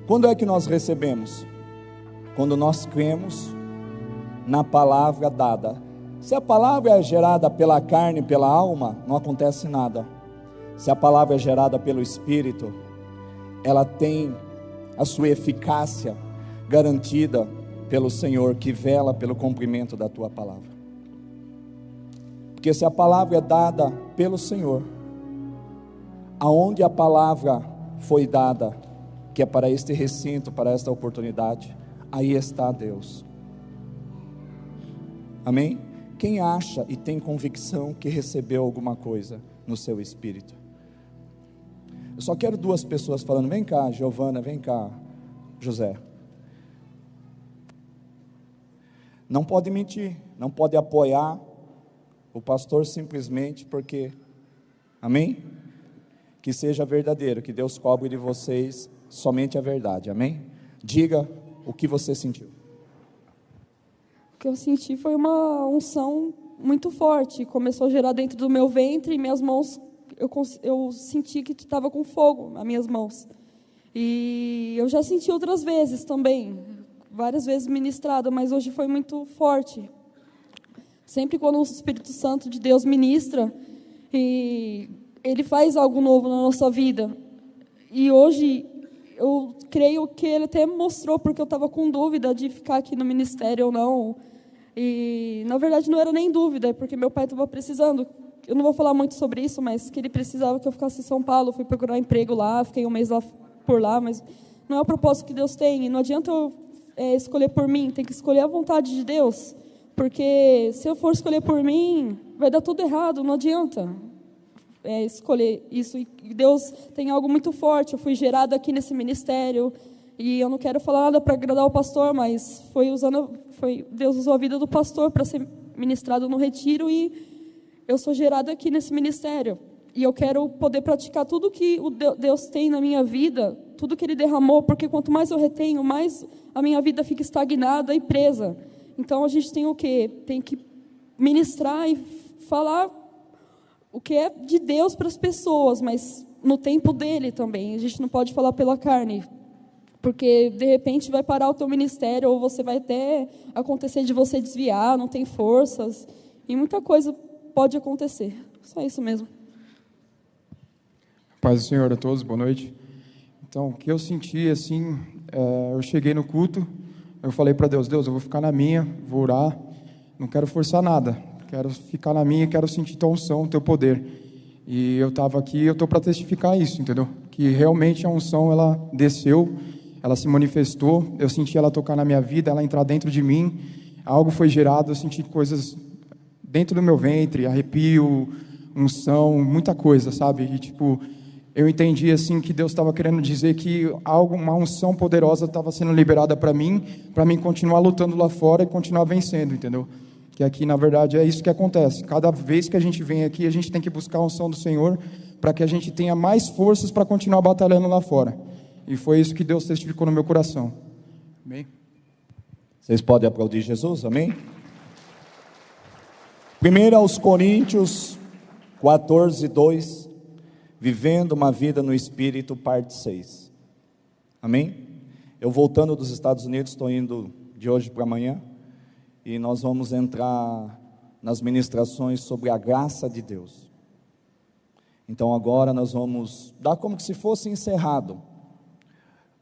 Quando é que nós recebemos? Quando nós cremos na palavra dada. Se a palavra é gerada pela carne e pela alma, não acontece nada. Se a palavra é gerada pelo Espírito, ela tem a sua eficácia garantida pelo Senhor, que vela pelo cumprimento da tua palavra. Porque se a palavra é dada pelo Senhor, aonde a palavra foi dada, que é para este recinto, para esta oportunidade, aí está Deus. Amém? Quem acha e tem convicção que recebeu alguma coisa no seu espírito? Eu só quero duas pessoas falando. Vem cá, Giovana, vem cá, José. Não pode mentir, não pode apoiar o pastor simplesmente porque, amém? Que seja verdadeiro, que Deus cobre de vocês somente a verdade, amém? Diga o que você sentiu. O que eu senti foi uma unção muito forte, começou a gerar dentro do meu ventre, e minhas mãos, eu senti que estava com fogo nas minhas mãos, e eu já senti outras vezes também, várias vezes ministrada, mas hoje foi muito forte. Sempre quando o Espírito Santo de Deus ministra, e Ele faz algo novo na nossa vida, e hoje eu creio que Ele até mostrou, porque eu estava com dúvida de ficar aqui no ministério ou não, e na verdade não era nem dúvida, porque meu pai estava precisando, eu não vou falar muito sobre isso, mas que ele precisava que eu ficasse em São Paulo, fui procurar emprego lá, fiquei um mês lá por lá, mas não é o propósito que Deus tem, e não adianta eu escolher por mim, tem que escolher a vontade de Deus, porque se eu for escolher por mim, vai dar tudo errado, não adianta escolher isso, e Deus tem algo muito forte. Eu fui gerada aqui nesse ministério, e eu não quero falar nada para agradar o pastor, mas Deus usou a vida do pastor para ser ministrado no retiro, e eu sou gerada aqui nesse ministério, e eu quero poder praticar tudo que Deus tem na minha vida, tudo que Ele derramou, porque quanto mais eu retenho, mais a minha vida fica estagnada e presa. Então a gente tem o quê? Tem que ministrar e falar o que é de Deus para as pessoas, mas no tempo dele também. A gente não pode falar pela carne, porque de repente vai parar o teu ministério, ou você vai até acontecer de você desviar, não tem forças, e muita coisa pode acontecer. Só isso mesmo. Paz do Senhor a todos, boa noite. Então, o que eu senti, assim, eu cheguei no culto, eu falei para Deus, eu vou ficar na minha, vou orar, não quero forçar nada, quero ficar na minha, quero sentir tua unção, teu poder. E eu estava aqui, eu estou para testificar isso, entendeu? Que realmente a unção, ela desceu, ela se manifestou, eu senti ela tocar na minha vida, ela entrar dentro de mim, algo foi gerado, eu senti coisas dentro do meu ventre, arrepio, unção, muita coisa, sabe? E tipo, eu entendi assim que Deus estava querendo dizer que uma unção poderosa estava sendo liberada para mim continuar lutando lá fora e continuar vencendo, entendeu? Que aqui, na verdade, é isso que acontece. Cada vez que a gente vem aqui, a gente tem que buscar a unção do Senhor para que a gente tenha mais forças para continuar batalhando lá fora. E foi isso que Deus testificou no meu coração. Amém? Vocês podem aplaudir Jesus, amém? 1 aos Coríntios 14, 2, vivendo uma vida no Espírito, parte 6. Amém? Eu voltando dos Estados Unidos, estou indo de hoje para amanhã, e nós vamos entrar nas ministrações sobre a graça de Deus. Então agora nós vamos dar como se fosse encerrado,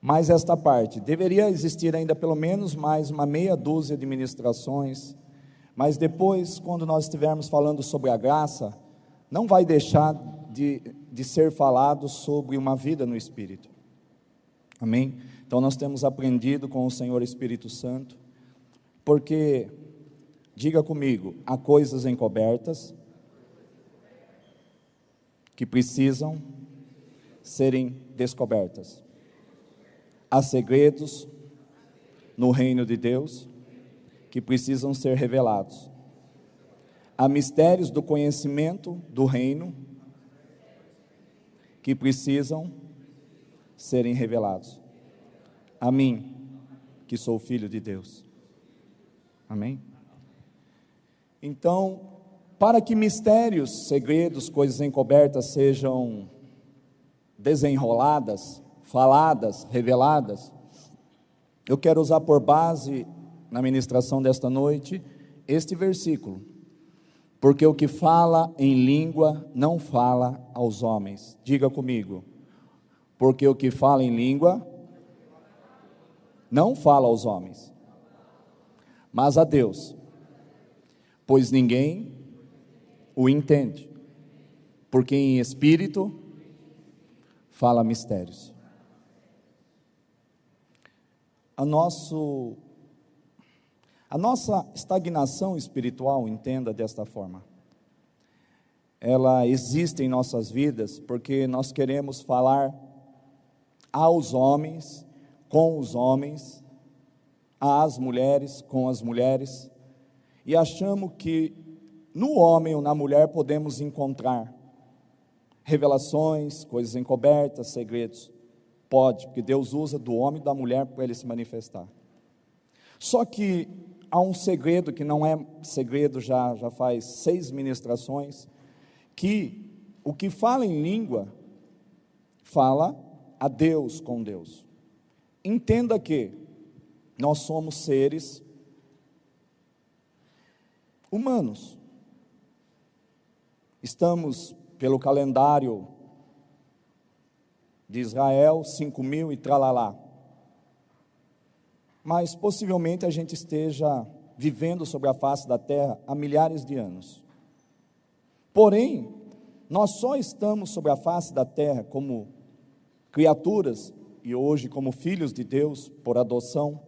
mas esta parte, deveria existir ainda pelo menos mais uma meia dúzia de ministrações, mas depois, quando nós estivermos falando sobre a graça, não vai deixar de ser falado sobre uma vida no Espírito, amém? Então nós temos aprendido com o Senhor Espírito Santo, porque, diga comigo, há coisas encobertas que precisam serem descobertas. Há segredos no reino de Deus que precisam ser revelados. Há mistérios do conhecimento do reino que precisam serem revelados. A mim, que sou filho de Deus. Amém? Então, para que mistérios, segredos, coisas encobertas sejam desenroladas, faladas, reveladas, eu quero usar por base na ministração desta noite este versículo. Porque o que fala em língua não fala aos homens. Diga comigo. Porque o que fala em língua não fala aos homens, mas a Deus. Pois ninguém o entende. Porque em espírito fala mistérios. A nossa estagnação espiritual, entenda desta forma, ela existe em nossas vidas porque nós queremos falar aos homens, com os homens, às mulheres, com as mulheres, e achamos que no homem ou na mulher podemos encontrar revelações, coisas encobertas, segredos. Pode, porque Deus usa do homem e da mulher para ele se manifestar. Só que há um segredo que não é segredo, já faz 6 ministrações, que o que fala em língua, fala a Deus com Deus. Entenda que nós somos seres humanos. Estamos, pelo calendário de Israel, 5.000 e tralalá. Mas possivelmente a gente esteja vivendo sobre a face da terra há milhares de anos. Porém, nós só estamos sobre a face da terra como criaturas, e hoje como filhos de Deus, por adoção,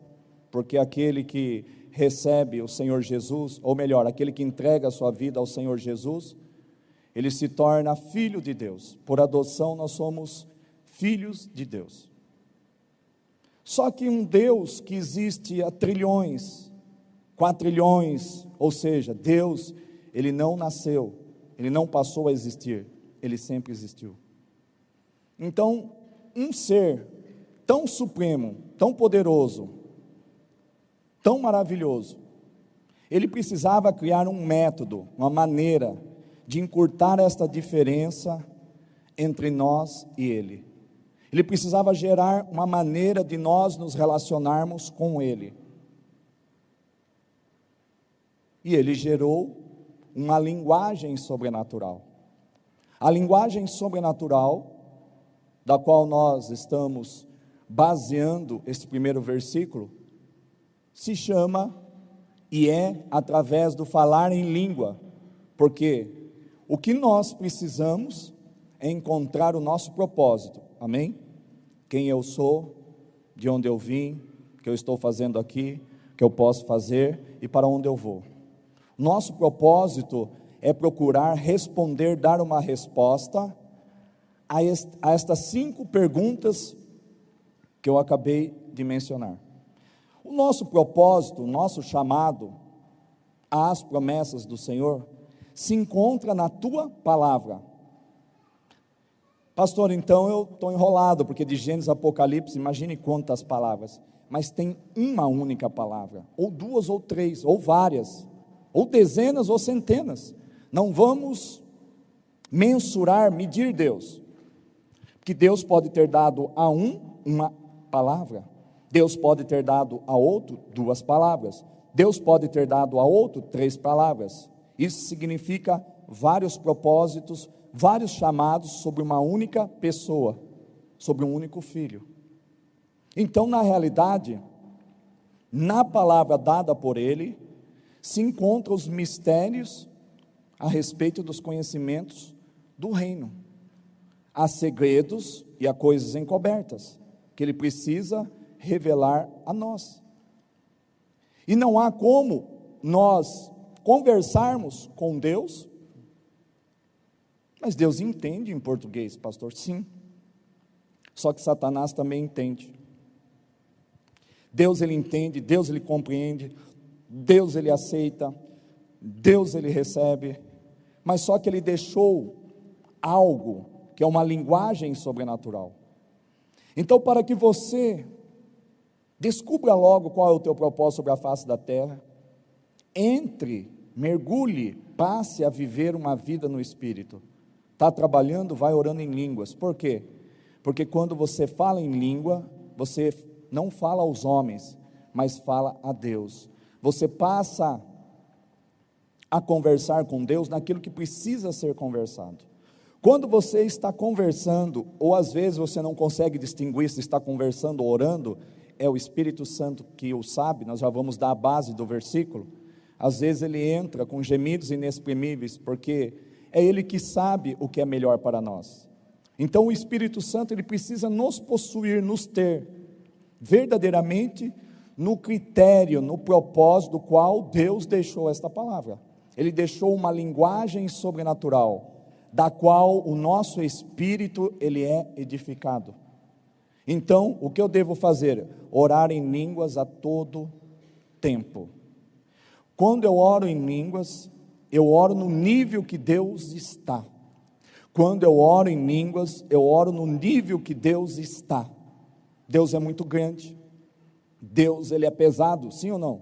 porque aquele que recebe o Senhor Jesus, ou melhor, aquele que entrega a sua vida ao Senhor Jesus, ele se torna filho de Deus. Por adoção nós somos filhos de Deus. Só que um Deus que existe há trilhões, quatrilhões, ou seja, Deus, ele não nasceu, ele não passou a existir, ele sempre existiu. Então, um ser tão supremo, tão poderoso, tão maravilhoso, ele precisava criar um método, uma maneira de encurtar esta diferença entre nós e ele. Ele precisava gerar uma maneira de nós nos relacionarmos com ele. E ele gerou uma linguagem sobrenatural. A linguagem sobrenatural, da qual nós estamos baseando este primeiro versículo, se chama e é através do falar em língua, porque o que nós precisamos é encontrar o nosso propósito, amém? Quem eu sou, de onde eu vim, o que eu estou fazendo aqui, o que eu posso fazer e para onde eu vou. Nosso propósito é procurar responder, dar uma resposta a estas 5 perguntas que eu acabei de mencionar. O nosso propósito, o nosso chamado às promessas do Senhor se encontra na tua palavra. Pastor, então eu estou enrolado, porque de Gênesis a Apocalipse, imagine quantas palavras, mas tem uma única palavra, ou 2 ou 3, ou várias, ou dezenas ou centenas. Não vamos mensurar, medir Deus, porque Deus pode ter dado a uma palavra, Deus pode ter dado a outro 2 palavras, Deus pode ter dado a outro 3 palavras. Isso significa vários propósitos, vários chamados sobre uma única pessoa, sobre um único filho. Então, na realidade, na palavra dada por ele, se encontram os mistérios a respeito dos conhecimentos do reino. Há segredos e há coisas encobertas, que ele precisa revelar a nós. E não há como nós conversarmos com Deus. Mas Deus entende em português, pastor? Sim. Só que Satanás também entende. Deus ele entende, Deus ele compreende, Deus ele aceita, Deus ele recebe, mas só que ele deixou algo que é uma linguagem sobrenatural. Então, para que você descubra logo qual é o teu propósito sobre a face da terra, entre, mergulhe, passe a viver uma vida no Espírito. Está trabalhando, vai orando em línguas. Por quê? Porque quando você fala em língua, você não fala aos homens, mas fala a Deus. Você passa a conversar com Deus naquilo que precisa ser conversado. Quando você está conversando, ou às vezes você não consegue distinguir se está conversando ou orando, é o Espírito Santo que o sabe. Nós já vamos dar a base do versículo. Às vezes ele entra com gemidos inexprimíveis, porque é ele que sabe o que é melhor para nós. Então o Espírito Santo, ele precisa nos possuir, nos ter, verdadeiramente no critério, no propósito do qual Deus deixou esta palavra. Ele deixou uma linguagem sobrenatural, da qual o nosso espírito, ele é edificado. Então, o que eu devo fazer? Orar em línguas a todo tempo. Quando eu oro em línguas, eu oro no nível que Deus está. Quando eu oro em línguas, eu oro no nível que Deus está. Deus é muito grande. Deus, ele é pesado, sim ou não?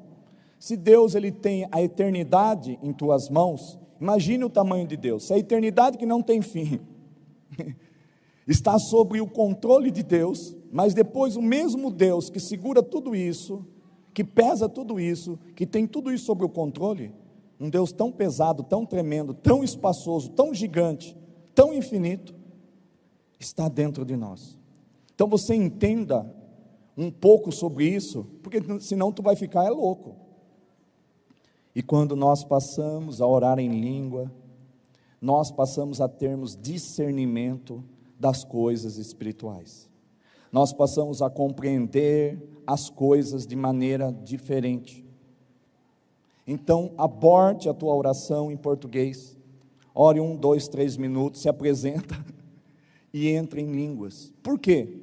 Se Deus, ele tem a eternidade em tuas mãos, imagine o tamanho de Deus. Se a eternidade que não tem fim está sob o controle de Deus, mas depois o mesmo Deus que segura tudo isso, que pesa tudo isso, que tem tudo isso sob o controle, um Deus tão pesado, tão tremendo, tão espaçoso, tão gigante, tão infinito, está dentro de nós. Então você entenda um pouco sobre isso, porque senão tu vai ficar louco. E quando nós passamos a orar em língua, nós passamos a termos discernimento das coisas espirituais. Nós passamos a compreender as coisas de maneira diferente. Então, aborte a tua oração em português, ore 1, 2, 3 minutos, se apresenta e entra em línguas. Por quê?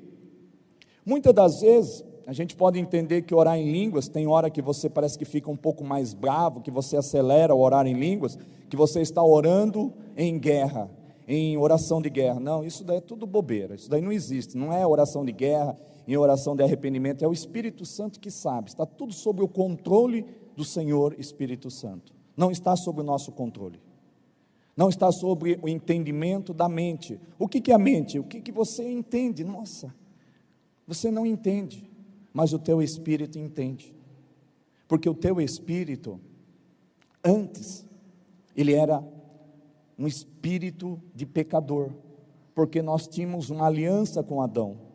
Muitas das vezes, a gente pode entender que orar em línguas, tem hora que você parece que fica um pouco mais bravo, que você acelera ao orar em línguas, que você está orando em guerra, em oração de guerra. Não, isso daí é tudo bobeira, isso daí não existe, não é oração de guerra, em oração de arrependimento, é o Espírito Santo que sabe, está tudo sob o controle do Senhor Espírito Santo, não está sob o nosso controle, não está sob o entendimento da mente. O que é a mente? O que você entende? Nossa, você não entende, mas o teu espírito entende, porque o teu espírito, antes, ele era um espírito de pecador, porque nós tínhamos uma aliança com Adão.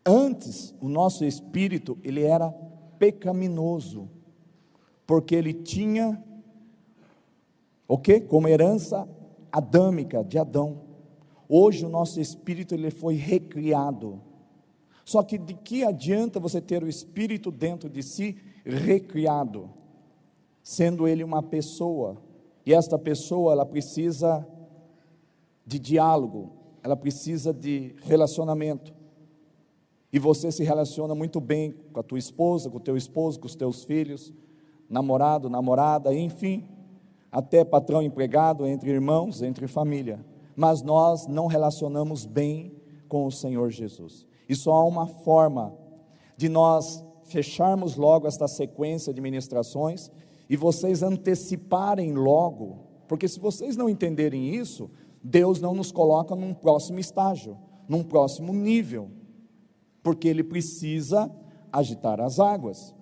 Antes, o nosso espírito, ele era pecaminoso, porque ele tinha, o quê? Como herança adâmica de Adão. Hoje o nosso espírito, ele foi recriado. Só que de que adianta você ter o espírito dentro de si recriado, sendo ele uma pessoa, e esta pessoa, ela precisa de diálogo, ela precisa de relacionamento, e você se relaciona muito bem com a tua esposa, com o teu esposo, com os teus filhos, namorado, namorada, enfim, até patrão, empregado, entre irmãos, entre família, mas nós não relacionamos bem com o Senhor Jesus. E só há uma forma de nós fecharmos logo esta sequência de ministrações e vocês anteciparem logo, porque se vocês não entenderem isso, Deus não nos coloca num próximo estágio, num próximo nível, porque Ele precisa agitar as águas,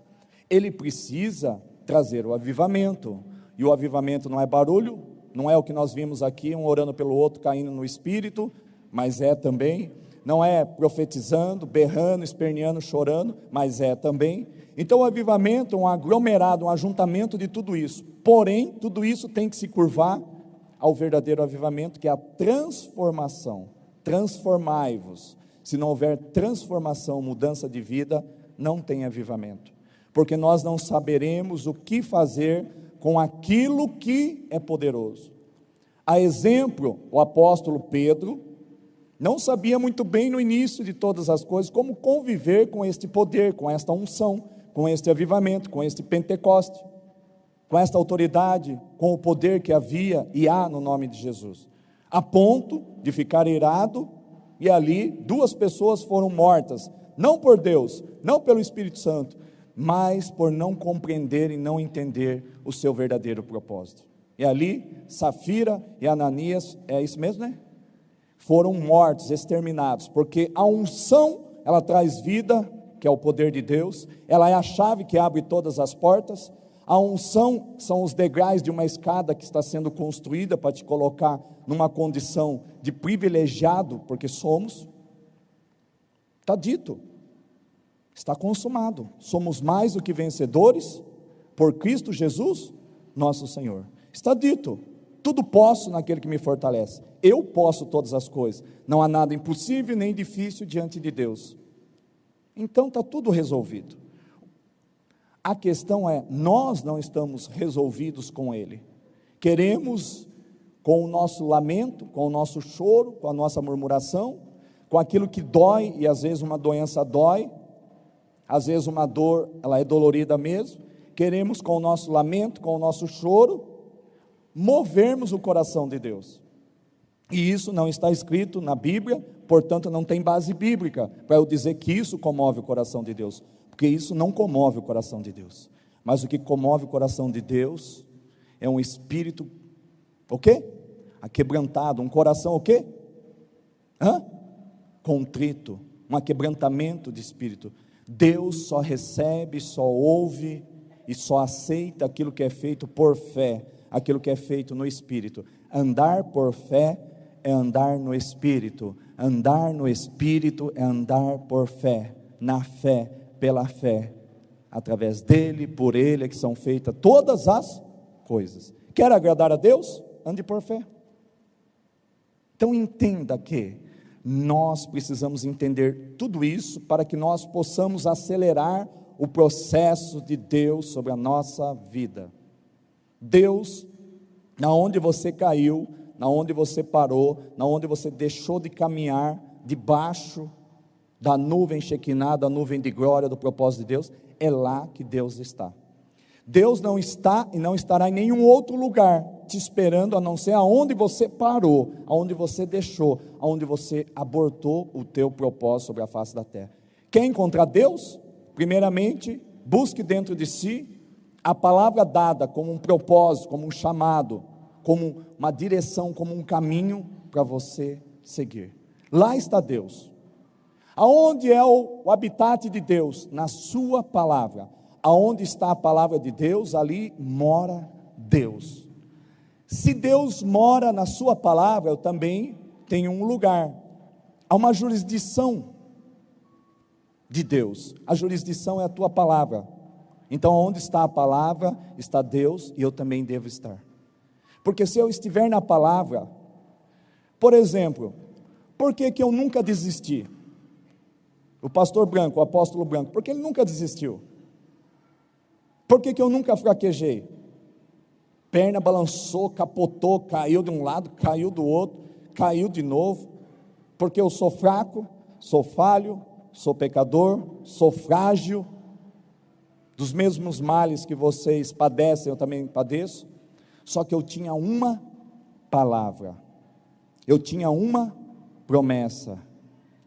Ele precisa trazer o avivamento, e o avivamento não é barulho, não é o que nós vimos aqui, um orando pelo outro, caindo no Espírito, mas é também, não é profetizando, berrando, esperneando, chorando, mas é também. Então o avivamento é um aglomerado, um ajuntamento de tudo isso, porém, tudo isso tem que se curvar ao verdadeiro avivamento, que é a transformação. Transformai-vos. Se não houver transformação, mudança de vida, não tem avivamento, porque nós não saberemos o que fazer com aquilo que é poderoso. A exemplo, o apóstolo Pedro não sabia muito bem no início de todas as coisas como conviver com este poder, com esta unção, com este avivamento, com este Pentecoste, com esta autoridade, com o poder que havia e há no nome de Jesus, a ponto de ficar irado, e ali 2 pessoas foram mortas, não por Deus, não pelo Espírito Santo, mas por não compreender e não entender o seu verdadeiro propósito. E ali, Safira e Ananias, é isso mesmo, né? Foram mortos, exterminados, porque a unção, ela traz vida que é o poder de Deus, ela é a chave que abre todas as portas. A unção são os degraus de uma escada que está sendo construída para te colocar numa condição de privilegiado, porque somos. Está dito, está consumado, somos mais do que vencedores, por Cristo Jesus, nosso Senhor. Está dito, tudo posso naquele que me fortalece. Eu posso todas as coisas, não há nada impossível nem difícil diante de Deus. Então está tudo resolvido. A questão é, nós não estamos resolvidos com Ele. Queremos, com o nosso lamento, com o nosso choro, com a nossa murmuração, com aquilo que dói, e às vezes uma doença dói, às vezes uma dor, ela é dolorida mesmo, queremos com o nosso lamento, com o nosso choro, movermos o coração de Deus. E isso não está escrito na Bíblia, portanto não tem base bíblica para eu dizer que isso comove o coração de Deus, porque isso não comove o coração de Deus. Mas o que comove o coração de Deus é um espírito, o quê? Aquebrantado, um coração o quê? Contrito, um aquebrantamento de espírito. Deus só recebe, só ouve e só aceita aquilo que é feito por fé, aquilo que é feito no Espírito. Andar por fé é andar no Espírito, andar no Espírito é andar por fé, na fé, pela fé, através dele, por ele é que são feitas todas as coisas. Quer agradar a Deus? Ande por fé. Então entenda que nós precisamos entender tudo isso para que nós possamos acelerar o processo de Deus sobre a nossa vida. Deus, na onde você caiu, na onde você parou, na onde você deixou de caminhar debaixo da nuvem Shekinah, da nuvem de glória do propósito de Deus, é lá que Deus está. Deus não está e não estará em nenhum outro lugar te esperando, a não ser aonde você parou, aonde você deixou, aonde você abortou o teu propósito sobre a face da terra. Quer encontrar Deus? Primeiramente, busque dentro de si a palavra dada como um propósito, como um chamado, como uma direção, como um caminho para você seguir. Lá está Deus. Aonde é o habitat de Deus? Na sua palavra. Aonde está a palavra de Deus, ali mora Deus. Se Deus mora na sua palavra, eu também tenho um lugar. Há uma jurisdição de Deus. A jurisdição é a tua palavra. Então, onde está a palavra, está Deus, e eu também devo estar. Porque se eu estiver na palavra, por exemplo, por que eu nunca desisti? O pastor Branco, o apóstolo Branco, por que ele nunca desistiu? Por que eu nunca fraquejei? Perna balançou, capotou, caiu de um lado, caiu do outro, caiu de novo, porque eu sou fraco, sou falho, sou pecador, sou frágil, dos mesmos males que vocês padecem, eu também padeço, só que eu tinha uma palavra, eu tinha uma promessa,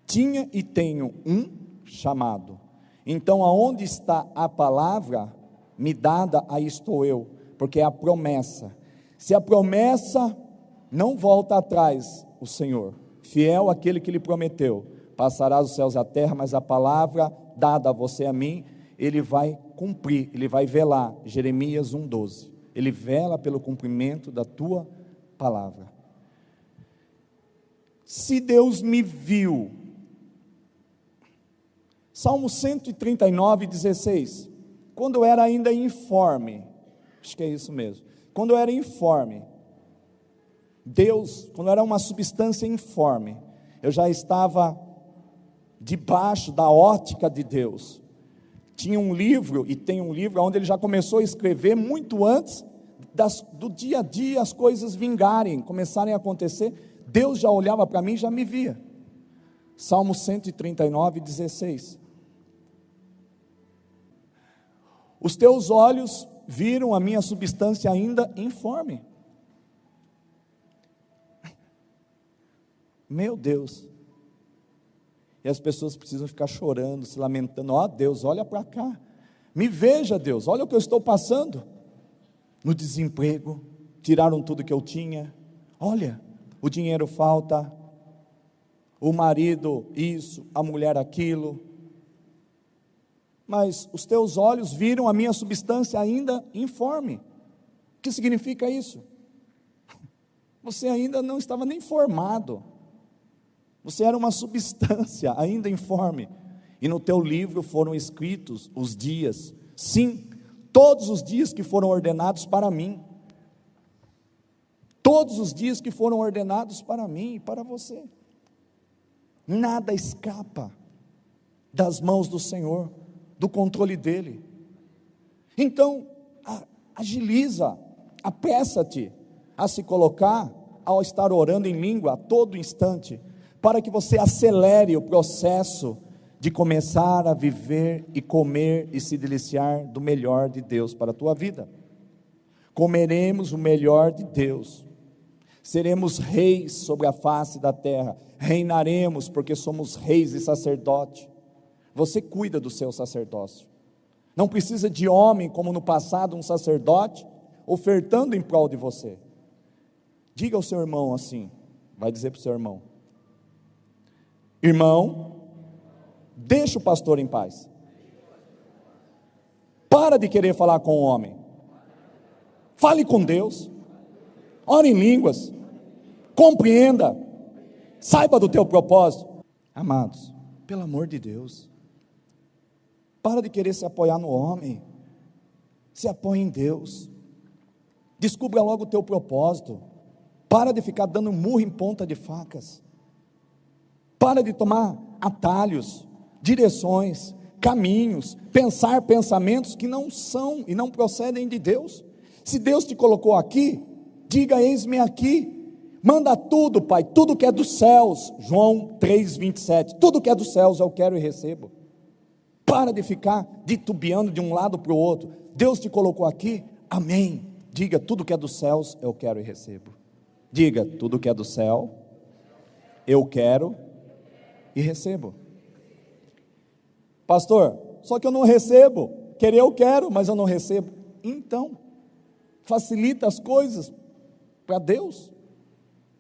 tinha e tenho um chamado. Então aonde está a palavra me dada, aí estou eu, porque é a promessa. Se a promessa não volta atrás, o Senhor, fiel àquele que lhe prometeu, passarás os céus e a terra, mas a palavra dada a você e a mim, ele vai cumprir, ele vai velar. Jeremias 1:12, ele vela pelo cumprimento da tua palavra. Se Deus me viu, Salmo 139:16, quando eu era ainda informe, acho que é isso mesmo, quando eu era informe, Deus, quando eu era uma substância informe, eu já estava debaixo da ótica de Deus. Tinha um livro, e tem um livro, onde ele já começou a escrever muito antes do dia a dia, as coisas vingarem, começarem a acontecer. Deus já olhava para mim e já me via. Salmo 139:16. Os teus olhos viram a minha substância ainda informe. Meu Deus. E as pessoas precisam ficar chorando, se lamentando. Ó Deus, olha para cá. Me veja, Deus, olha o que eu estou passando. No desemprego, tiraram tudo que eu tinha. Olha, o dinheiro falta. O marido isso, a mulher aquilo. mas os teus olhos viram a minha substância ainda informe. O que significa isso? Você ainda não estava nem formado, você era uma substância ainda informe, e no teu livro foram escritos os dias, sim, todos os dias que foram ordenados para mim, todos os dias que foram ordenados para mim e para você. Nada escapa das mãos do Senhor, do controle dEle. Então, agiliza, apressa-te a se colocar, ao estar orando em língua a todo instante, para que você acelere o processo de começar a viver e comer e se deliciar do melhor de Deus para a tua vida. Comeremos o melhor de Deus, seremos reis sobre a face da terra, reinaremos porque somos reis e sacerdote. Você cuida do seu sacerdócio, não precisa de homem como no passado um sacerdote ofertando em prol de você. Diga ao seu irmão assim, vai dizer para o seu irmão: irmão, deixa o pastor em paz, para de querer falar com o homem, fale com Deus, ore em línguas, compreenda, saiba do teu propósito. Amados, pelo amor de Deus, para de querer se apoiar no homem, se apoie em Deus, descubra logo o teu propósito, para de ficar dando murro em ponta de facas, para de tomar atalhos, direções, caminhos, pensar pensamentos que não são e não procedem de Deus. Se Deus te colocou aqui, diga: eis-me aqui, manda tudo, Pai, tudo que é dos céus, João 3,27, tudo que é dos céus eu quero e recebo. Para de ficar titubeando de um lado para o outro. Deus te colocou aqui, amém, diga: tudo que é dos céus eu quero e recebo. Diga: tudo que é do céu eu quero e recebo. Pastor, só que eu não recebo. Querer eu quero, mas eu não recebo. Então, facilita as coisas para Deus.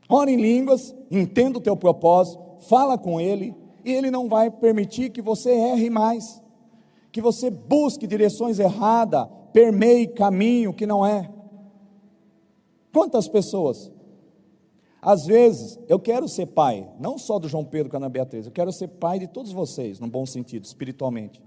Ora em línguas, entenda o teu propósito, fala com Ele, e Ele não vai permitir que você erre mais, que você busque direções erradas, permeie caminho que não é. Quantas pessoas, às vezes, eu quero ser pai, não só do João Pedro com a Ana Beatriz, eu quero ser pai de todos vocês, num bom sentido, espiritualmente.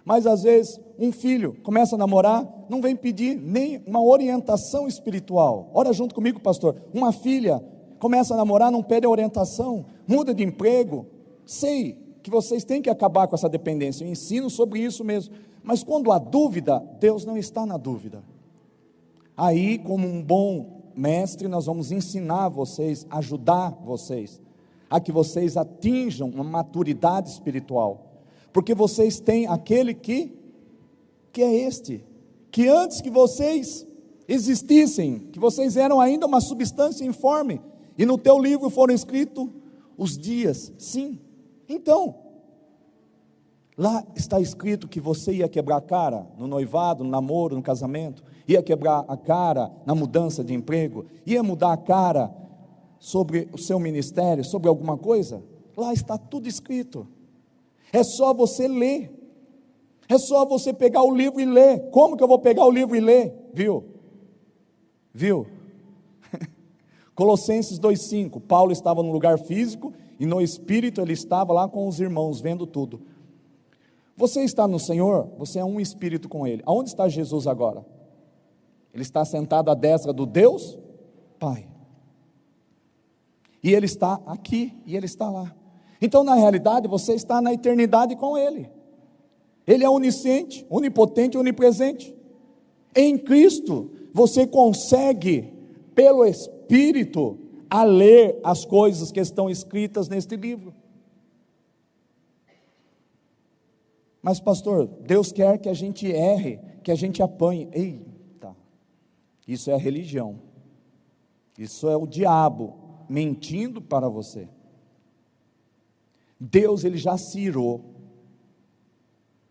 Mas às vezes, um filho começa a namorar, não vem pedir nem uma orientação espiritual. Ora junto comigo, pastor. Uma filha começa a namorar, não pede orientação, muda de emprego. Sei que vocês têm que acabar com essa dependência, eu ensino sobre isso mesmo. Mas quando há dúvida, Deus não está na dúvida. Aí, como um bom mestre, nós vamos ensinar vocês, ajudar vocês, a que vocês atinjam uma maturidade espiritual, porque vocês têm aquele que é este, que antes que vocês existissem, que vocês eram ainda uma substância informe, e no teu livro foram escritos os dias, sim. Então, lá está escrito que você ia quebrar a cara no noivado, no namoro, no casamento, ia quebrar a cara na mudança de emprego, ia mudar a cara sobre o seu ministério, sobre alguma coisa. Lá está tudo escrito. É só você ler, é só você pegar o livro e ler. Como que eu vou pegar o livro e ler? Viu? Colossenses 2,5, Paulo estava no lugar físico, e no espírito ele estava lá com os irmãos, vendo tudo. Você está no Senhor, você é um espírito com Ele. Aonde está Jesus agora? Ele está sentado à destra do Deus Pai, e Ele está aqui, e Ele está lá. Então na realidade você está na eternidade com Ele. Ele é onisciente, onipotente, onipresente. Em Cristo você consegue, pelo Espírito, a ler as coisas que estão escritas neste livro. Mas pastor, Deus quer que a gente erre, que a gente apanhe. Eita, isso é a religião, isso é o diabo mentindo para você. Deus, Ele já se irou,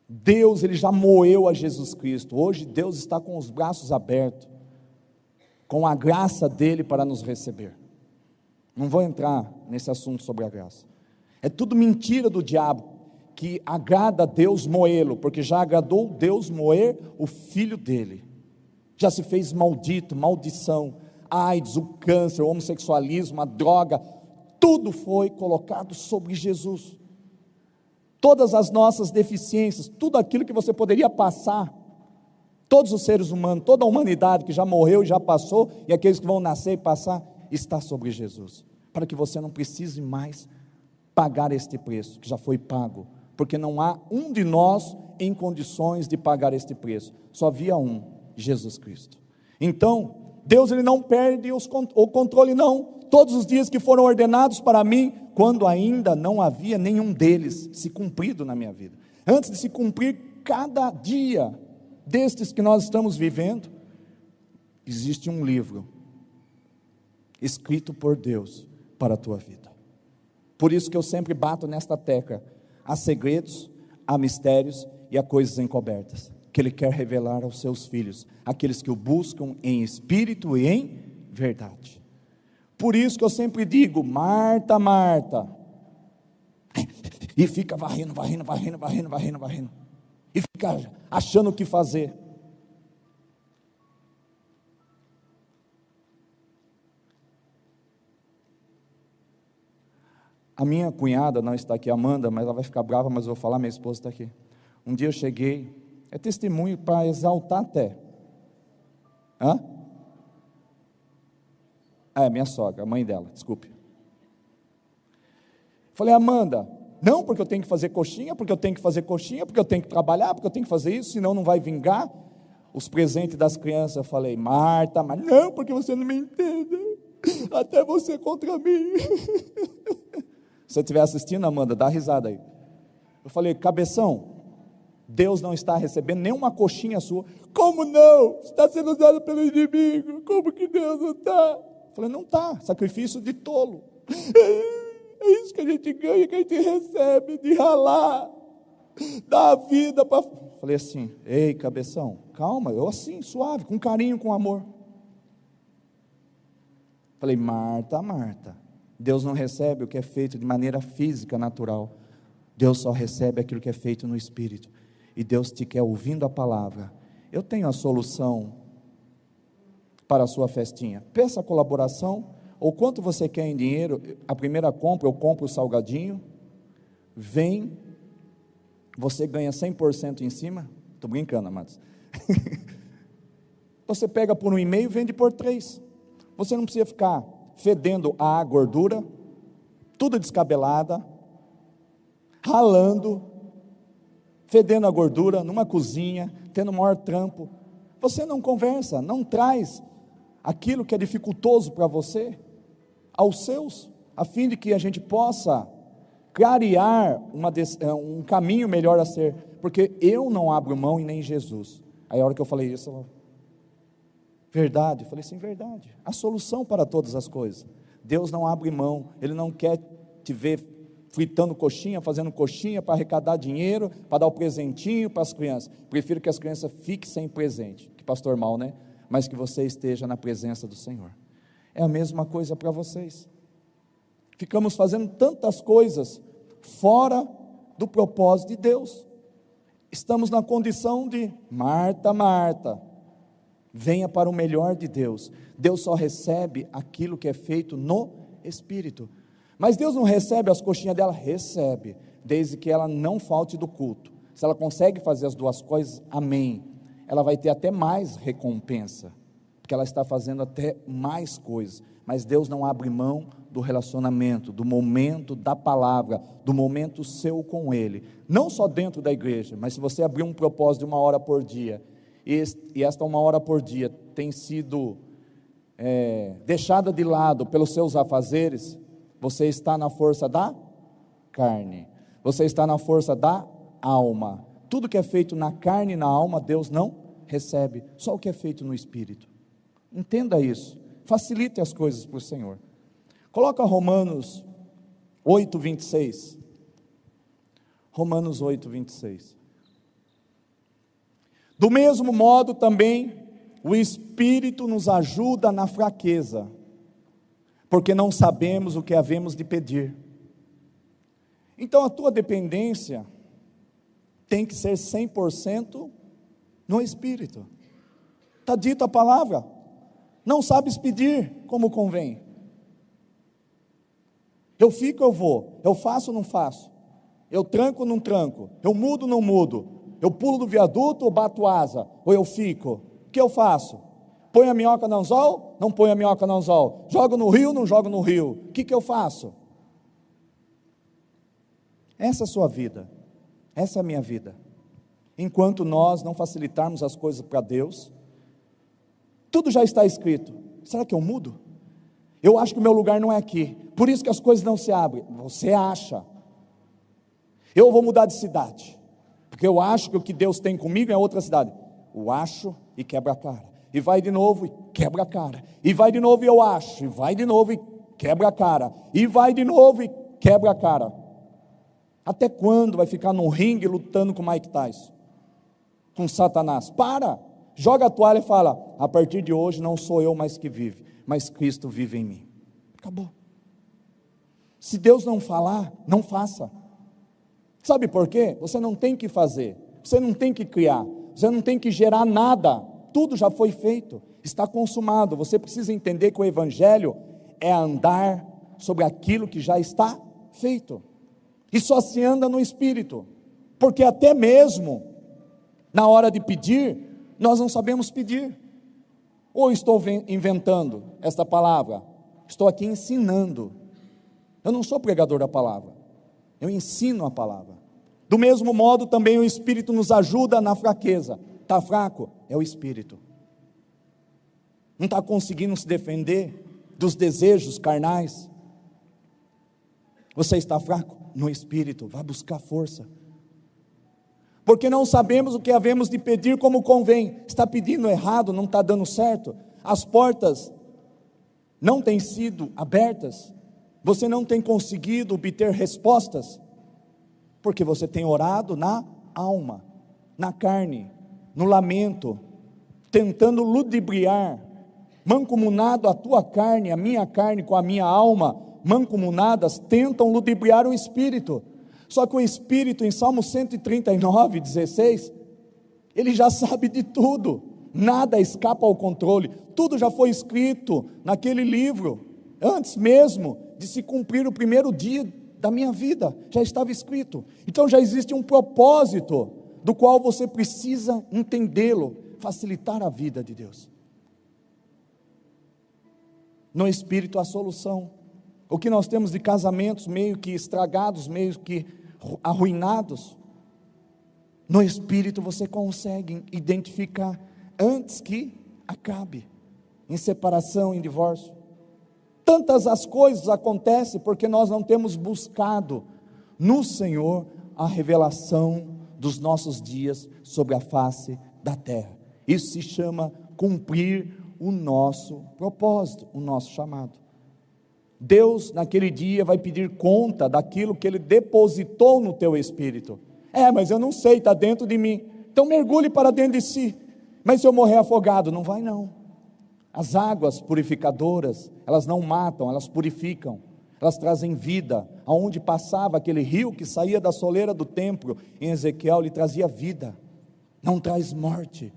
Deus, Ele já moeu a Jesus Cristo. Hoje Deus está com os braços abertos, com a graça dEle para nos receber. Não vou entrar nesse assunto sobre a graça, é tudo mentira do diabo, que agrada a Deus moê-lo, porque já agradou Deus moer o filho dele. Já se fez maldito, maldição, AIDS, o câncer, o homossexualismo, a droga, tudo foi colocado sobre Jesus. Todas as nossas deficiências, tudo aquilo que você poderia passar, todos os seres humanos, toda a humanidade que já morreu e já passou, e aqueles que vão nascer e passar, está sobre Jesus, para que você não precise mais pagar este preço, que já foi pago, porque não há um de nós em condições de pagar este preço, só havia um, Jesus Cristo. Então, Deus ele não perde o controle não, todos os dias que foram ordenados para mim, quando ainda não havia nenhum deles se cumprido na minha vida, antes de se cumprir cada dia destes que nós estamos vivendo, existe um livro, escrito por Deus, para a tua vida, por isso que eu sempre bato nesta tecla, há segredos, há mistérios e há coisas encobertas, que Ele quer revelar aos seus filhos, aqueles que o buscam em espírito e em verdade. Por isso que eu sempre digo, Marta, Marta, e fica varrendo, e fica achando o que fazer. A minha cunhada não está aqui, Amanda, mas ela vai ficar brava, mas eu vou falar, minha esposa está aqui. Um dia eu cheguei, é testemunho para exaltar até. Minha sogra, a mãe dela, desculpe. Falei, Amanda, não, porque eu tenho que fazer coxinha, porque eu tenho que trabalhar, porque eu tenho que fazer isso, senão não vai vingar os presentes das crianças. Eu falei, Marta, mas não, porque você não me entende, até você contra mim. Se você estiver assistindo, Amanda, dá risada aí. Eu falei, cabeção, Deus não está recebendo nenhuma coxinha sua. Como não? Você está sendo usado pelo inimigo, como que Deus não está? Eu falei, não está, sacrifício de tolo. É isso que a gente ganha, que a gente recebe, de ralar, dar a vida para... Falei assim, ei cabeção, calma, eu assim, suave, com carinho, com amor. Falei, Marta, Deus não recebe o que é feito de maneira física, natural. Deus só recebe aquilo que é feito no Espírito. E Deus te quer ouvindo a palavra. Eu tenho a solução para a sua festinha. Peça a colaboração, ou quanto você quer em dinheiro. A primeira compra, eu compro o salgadinho. Vem, você ganha 100% em cima. Estou brincando, amados. Você pega por 1,5 e vende por 3. Você não precisa ficar fedendo a gordura, tudo descabelada, ralando, fedendo a gordura, numa cozinha, tendo o maior trampo. Você não conversa, não traz aquilo que é dificultoso para você, aos seus, a fim de que a gente possa clarear um caminho melhor a ser, porque eu não abro mão e nem Jesus. Aí a hora que eu falei isso, verdade, eu falei assim, verdade, a solução para todas as coisas, Deus não abre mão, Ele não quer te ver fritando coxinha, fazendo coxinha para arrecadar dinheiro, para dar o presentinho para as crianças. Prefiro que as crianças fiquem sem presente, que pastor mal, né? Mas que você esteja na presença do Senhor. É a mesma coisa para vocês. Ficamos fazendo tantas coisas fora do propósito de Deus. Estamos na condição de Marta, venha para o melhor de Deus. Deus só recebe aquilo que é feito no Espírito. Mas Deus não recebe as coxinhas dela? Recebe, desde que ela não falte do culto. Se ela consegue fazer as duas coisas, amém. Ela vai ter até mais recompensa, porque ela está fazendo até mais coisas. Mas Deus não abre mão do relacionamento, do momento da palavra, do momento seu com Ele. Não só dentro da igreja, mas se você abrir um propósito de 1 hora por dia, e esta 1 hora por dia tem sido deixada de lado pelos seus afazeres, você está na força da carne, você está na força da alma. Tudo que é feito na carne e na alma, Deus não recebe, só o que é feito no Espírito. Entenda isso, facilite as coisas para o Senhor. Coloca Romanos 8:26. Romanos 8:26. Do mesmo modo também, o Espírito nos ajuda na fraqueza, porque não sabemos o que havemos de pedir. Então a tua dependência tem que ser 100% no Espírito. Está dito a palavra. Não sabes pedir como convém. Eu fico, eu vou. Eu faço, não faço. Eu tranco, não tranco. Eu mudo, não mudo. Eu pulo do viaduto ou bato asa. Ou eu fico. O que eu faço? Põe a minhoca no anzol? Não põe a minhoca no anzol. Jogo no rio? Não jogo no rio. O que eu faço? Essa é a sua vida. Essa é a minha vida. Enquanto nós não facilitarmos as coisas para Deus, tudo já está escrito. Será que eu mudo? Eu acho que o meu lugar não é aqui. Por isso que as coisas não se abrem. Você acha. Eu vou mudar de cidade. Porque eu acho que o que Deus tem comigo é outra cidade. Eu acho e quebra a cara. E vai de novo e quebra a cara. E vai de novo e eu acho. E vai de novo e quebra a cara. E vai de novo e quebra a cara. Até quando vai ficar num ringue lutando com Mike Tyson? Com Satanás? Para! Joga a toalha e fala: a partir de hoje não sou eu mais que vive, mas Cristo vive em mim. Acabou. Se Deus não falar, não faça. Sabe por quê? Você não tem que fazer, você não tem que criar, você não tem que gerar nada. Tudo já foi feito, está consumado. Você precisa entender que o Evangelho é andar sobre aquilo que já está feito. E só se anda no Espírito, porque até mesmo na hora de pedir, nós não sabemos pedir. Ou estou inventando esta palavra? Estou aqui ensinando. Eu não sou pregador da palavra, eu ensino a palavra. Do mesmo modo também o Espírito nos ajuda na fraqueza. Está fraco? É o Espírito. Não está conseguindo se defender dos desejos carnais? Você está fraco? No Espírito, vá buscar força. Porque não sabemos o que havemos de pedir como convém. Está pedindo errado, não está dando certo. As portas não têm sido abertas. Você não tem conseguido obter respostas. Porque você tem orado na alma, na carne, no lamento, tentando ludibriar, mancomunado a tua carne, a minha carne com a minha alma, mancomunadas, tentam ludibriar o Espírito. Só que o Espírito, em Salmo 139, 16, ele já sabe de tudo, nada escapa ao controle, tudo já foi escrito naquele livro, antes mesmo de se cumprir o primeiro dia da minha vida, já estava escrito. Então já existe um propósito, do qual você precisa entendê-lo, facilitar a vida de Deus. No Espírito há solução. O que nós temos de casamentos meio que estragados, meio que arruinados, no Espírito você consegue identificar antes que acabe, em separação, em divórcio. Tantas as coisas acontecem porque nós não temos buscado no Senhor a revelação dos nossos dias sobre a face da terra. Isso se chama cumprir o nosso propósito, o nosso chamado. Deus naquele dia vai pedir conta daquilo que Ele depositou no teu espírito. Mas eu não sei, está dentro de mim. Então mergulhe para dentro de si. Mas se eu morrer afogado, não vai não. As águas purificadoras, elas não matam, elas purificam. Elas trazem vida. Aonde passava aquele rio que saía da soleira do templo, em Ezequiel, ele trazia vida. Não traz morte.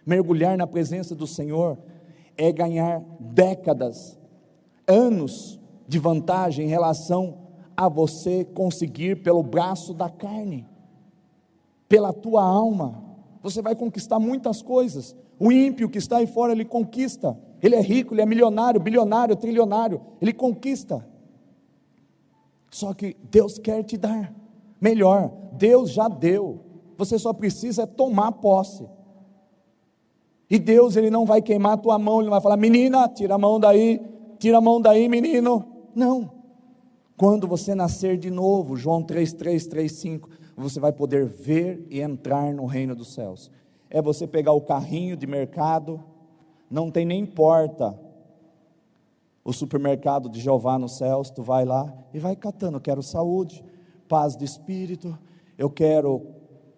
Mergulhar na presença do Senhor é ganhar décadas, anos de vantagem em relação a você conseguir pelo braço da carne, pela tua alma. Você vai conquistar muitas coisas. O ímpio que está aí fora, ele conquista. Ele é rico, ele é milionário, bilionário, trilionário, ele conquista. Só que Deus quer te dar melhor. Deus já deu. Você só precisa tomar posse. E Deus, Ele não vai queimar a tua mão, Ele não vai falar: menina, tira a mão daí, menino. Não. Quando você nascer de novo, João 3:3, 3:5, você vai poder ver e entrar no reino dos céus. É você pegar o carrinho de mercado, não tem nem porta, o supermercado de Jeová nos céus, tu vai lá e vai catando. Eu quero saúde, paz de espírito, eu quero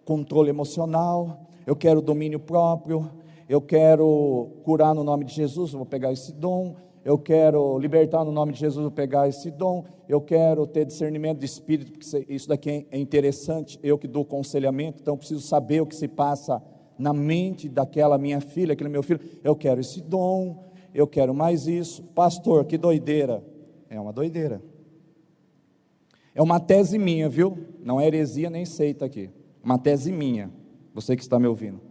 controle emocional, eu quero domínio próprio, eu quero curar no nome de Jesus, eu vou pegar esse dom, eu quero libertar no nome de Jesus, eu pegar esse dom, eu quero ter discernimento de espírito, porque isso daqui é interessante, eu que dou aconselhamento, então eu preciso saber o que se passa na mente daquela minha filha, aquele meu filho, eu quero esse dom, eu quero mais isso. Pastor, que doideira. É uma doideira. É uma tese minha, viu? Não é heresia nem seita aqui. Uma tese minha, você que está me ouvindo.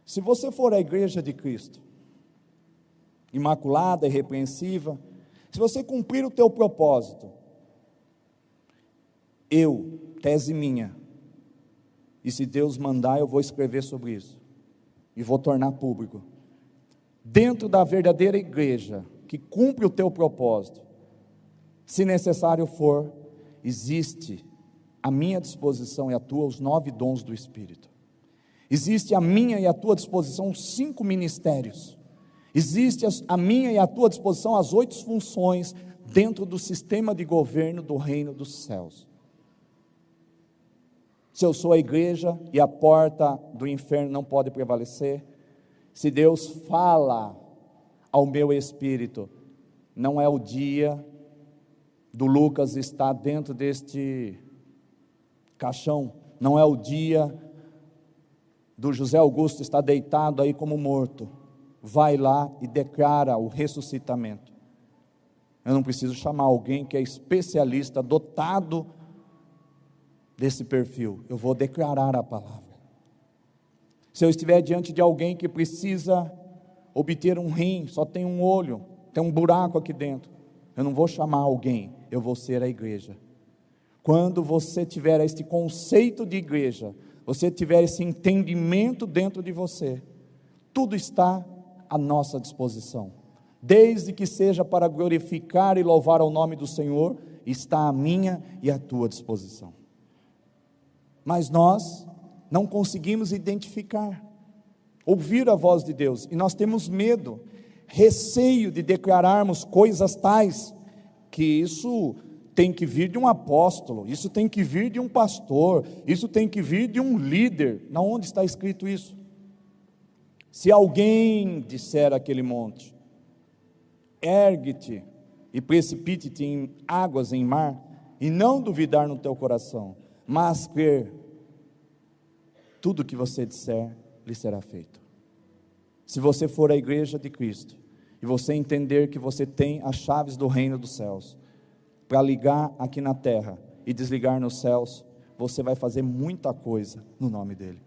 Se você for à igreja de Cristo, imaculada, irrepreensível, se você cumprir o teu propósito, tese minha, e se Deus mandar, eu vou escrever sobre isso, e vou tornar público, dentro da verdadeira igreja, que cumpre o teu propósito, se necessário for, existe à minha disposição e à tua os 9 dons do Espírito, existe à minha e à tua disposição 5 ministérios, existe à minha e à tua disposição as 8 funções dentro do sistema de governo do reino dos céus. Se eu sou a igreja e a porta do inferno não pode prevalecer, se Deus fala ao meu espírito, não é o dia do Lucas estar dentro deste caixão, não é o dia do José Augusto estar deitado aí como morto, vai lá e declara o ressuscitamento. Eu não preciso chamar alguém que é especialista, dotado desse perfil, eu vou declarar a palavra. Se eu estiver diante de alguém que precisa obter um rim, só tem um olho, tem um buraco aqui dentro, eu não vou chamar alguém, eu vou ser a igreja. Quando você tiver este conceito de igreja, você tiver esse entendimento dentro de você, tudo está à nossa disposição, desde que seja para glorificar e louvar ao nome do Senhor, está à minha e à tua disposição. Mas nós não conseguimos identificar, ouvir a voz de Deus, e nós temos medo, receio de declararmos coisas tais, que isso tem que vir de um apóstolo, isso tem que vir de um pastor, isso tem que vir de um líder. Na onde está escrito isso? Se alguém disser àquele monte, ergue-te e precipite-te em águas, em mar, e não duvidar no teu coração, mas crer, tudo que você disser, lhe será feito. Se você for à igreja de Cristo, e você entender que você tem as chaves do reino dos céus, para ligar aqui na terra, e desligar nos céus, você vai fazer muita coisa no nome dele.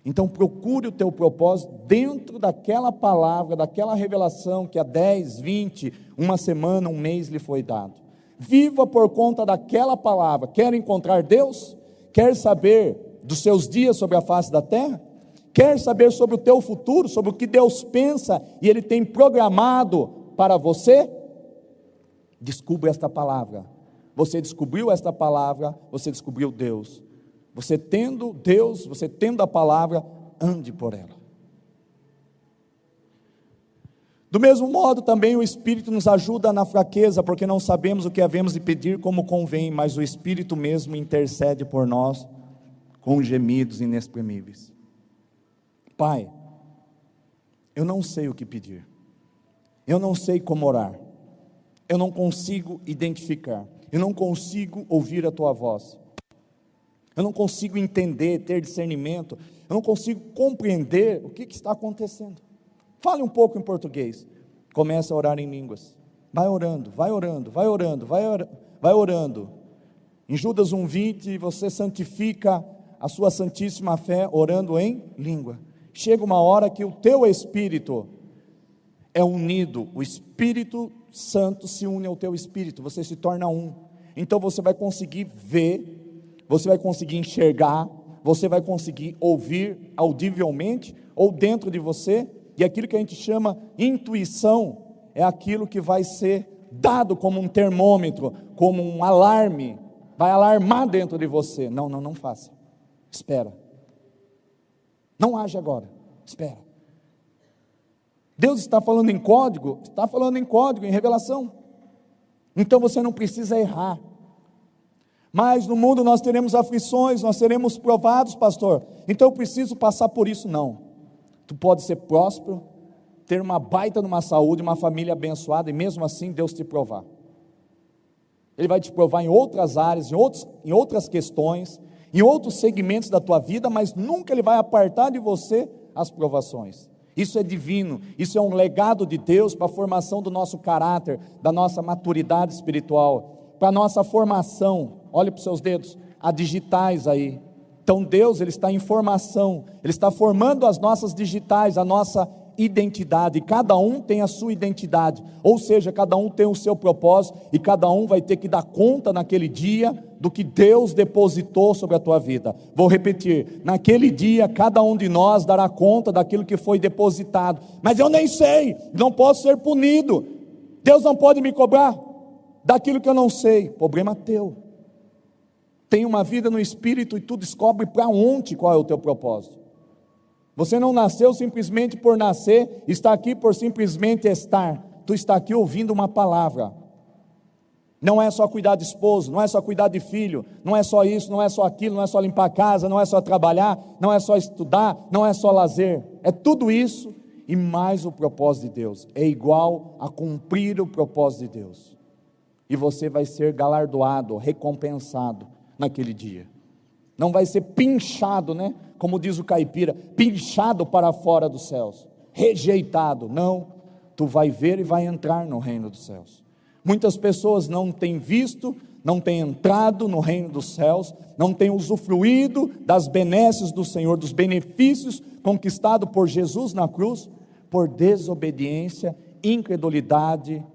Então procure o teu propósito, dentro daquela palavra, daquela revelação, que há 10, 20, uma semana, um mês lhe foi dado. Viva por conta daquela palavra. Quer encontrar Deus? Quer saber dos seus dias sobre a face da terra? Quer saber sobre o teu futuro, sobre o que Deus pensa e Ele tem programado para você? Descubra esta palavra. Você descobriu esta palavra, você descobriu Deus. Você tendo Deus, você tendo a palavra, ande por ela. Do mesmo modo também o Espírito nos ajuda na fraqueza, porque não sabemos o que havemos de pedir como convém, mas o Espírito mesmo intercede por nós com gemidos inexprimíveis. Pai, eu não sei o que pedir, eu não sei como orar, eu não consigo identificar, eu não consigo ouvir a Tua voz, eu não consigo entender, ter discernimento, eu não consigo compreender o que está acontecendo. Fale um pouco em português, comece a orar em línguas, vai orando, vai orando, vai orando, vai orando. Em Judas 1:20 você santifica a sua santíssima fé orando em língua. Chega uma hora que o teu espírito é unido, o Espírito Santo se une ao teu espírito, você se torna um. Então você vai conseguir ver, você vai conseguir enxergar, você vai conseguir ouvir audivelmente ou dentro de você, e aquilo que a gente chama intuição é aquilo que vai ser dado como um termômetro, como um alarme, vai alarmar dentro de você. Não faça, espera, não age agora, espera. Deus está falando em código, está falando em código, em revelação, então você não precisa errar. Mas no mundo nós teremos aflições, nós seremos provados, pastor, então eu preciso passar por isso. Não, tu pode ser próspero, ter uma baita numa saúde, uma família abençoada, e mesmo assim Deus te provar. Ele vai te provar em outras áreas, em outras questões, em outros segmentos da tua vida, mas nunca Ele vai apartar de você as provações. Isso é divino, isso é um legado de Deus para a formação do nosso caráter, da nossa maturidade espiritual, para a nossa formação. Olhe para os seus dedos, há digitais aí. Então Deus, Ele está em formação, Ele está formando as nossas digitais, a nossa identidade, e cada um tem a sua identidade, ou seja, cada um tem o seu propósito, e cada um vai ter que dar conta naquele dia, do que Deus depositou sobre a tua vida. Vou repetir, naquele dia, cada um de nós dará conta daquilo que foi depositado, mas eu nem sei, não posso ser punido, Deus não pode me cobrar, daquilo que eu não sei, problema teu. Tem uma vida no Espírito, e tu descobre para onde, qual é o teu propósito. Você não nasceu simplesmente por nascer, está aqui por simplesmente estar. Tu está aqui ouvindo uma palavra. Não é só cuidar de esposo, não é só cuidar de filho, não é só isso, não é só aquilo, não é só limpar a casa, não é só trabalhar, não é só estudar, não é só lazer. É tudo isso e mais o propósito de Deus. É igual a cumprir o propósito de Deus. E você vai ser galardoado, recompensado naquele dia. Não vai ser pinchado, né? Como diz o caipira, pinchado para fora dos céus, rejeitado. Não, tu vai ver e vai entrar no reino dos céus. Muitas pessoas não têm visto, não têm entrado no reino dos céus, não têm usufruído das benesses do Senhor, dos benefícios conquistados por Jesus na cruz, por desobediência, incredulidade